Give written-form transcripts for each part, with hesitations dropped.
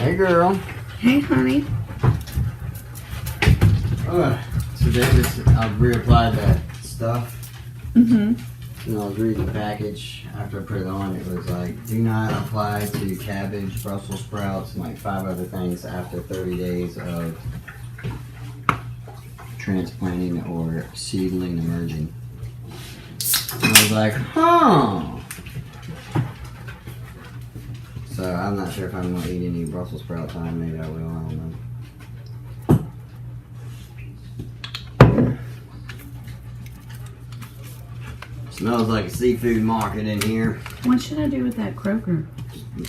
Hey, girl. Hey, honey. Today I reapplied that stuff. Mm-hmm. And I was reading the package after I put it on. It was like, do not apply to cabbage, Brussels sprouts, and like 5 other things after 30 days of transplanting or seedling emerging. And I was like, huh. So I'm not sure if I'm going to eat any Brussels sprout time. Maybe I will. I don't know. Smells like a seafood market in here. What should I do with that croaker?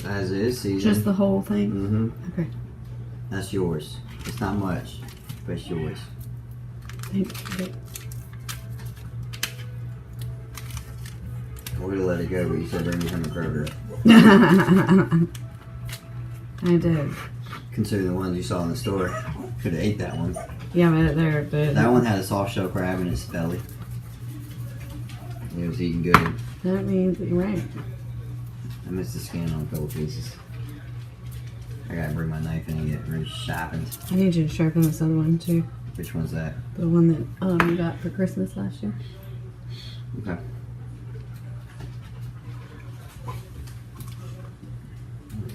As is, season. Just the whole thing? Mm-hmm. Okay. That's yours. It's not much, but it's yours. Thank you. I would have let it go, but you said bring me from a Kroger. I did. Considering the ones you saw in the store. Could have ate that one. Yeah, but That one had a soft shell crab in its belly. It was eating good. that means that you're right. I missed the skin on a couple pieces. I gotta bring my knife in and get it sharpened. I need you to sharpen this other one too. Which one's that? The one that you got for Christmas last year. Okay.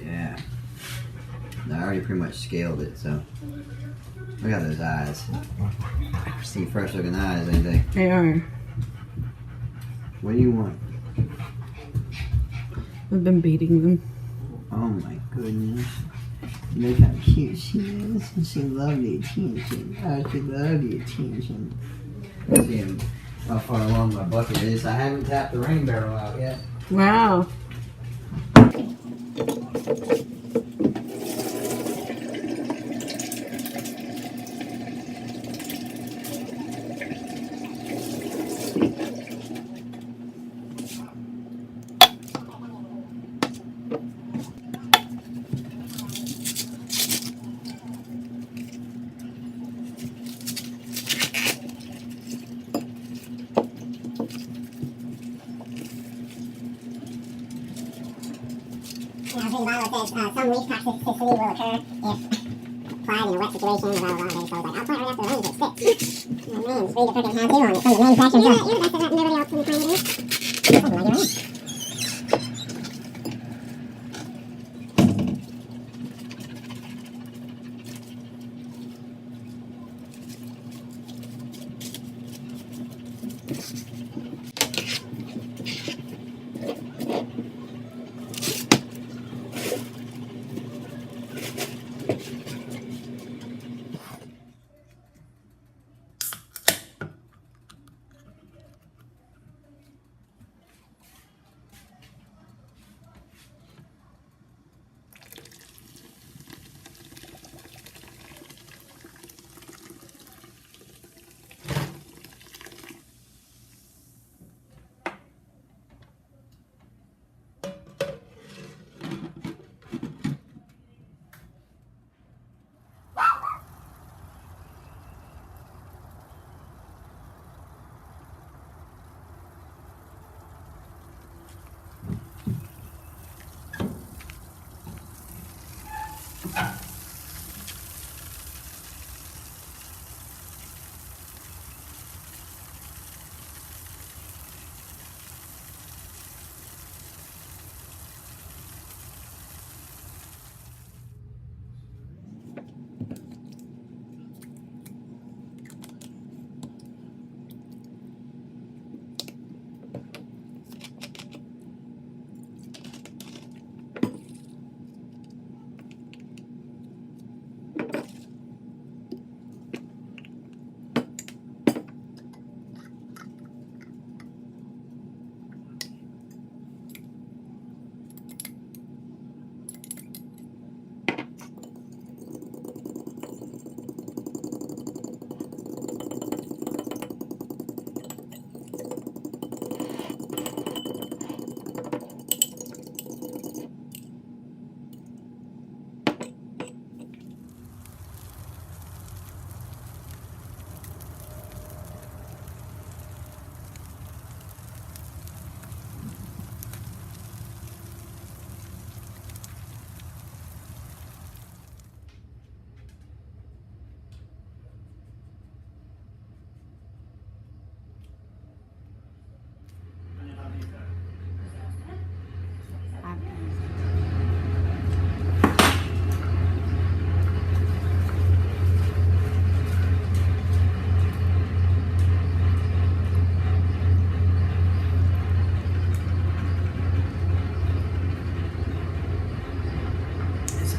Yeah. No, I already pretty much scaled it, so. Look at those eyes. See fresh looking eyes, ain't they? They are. What do you want? I've been beating them. Oh my goodness. Look how cute she is. And she loves the attention. Oh, she loves the attention. Let's see how far along my bucket is. I haven't tapped the rain barrel out yet. Wow. Some leaf toxicity will occur if applied in a wet situation, blah, blah, blah. So I was like, I'll put it right after the rain if it sticks. Oh man, just read the freaking how-to on it from the manufacturer. You're the best of that, nobody else can find it. Oh, like it.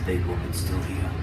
big woman still here.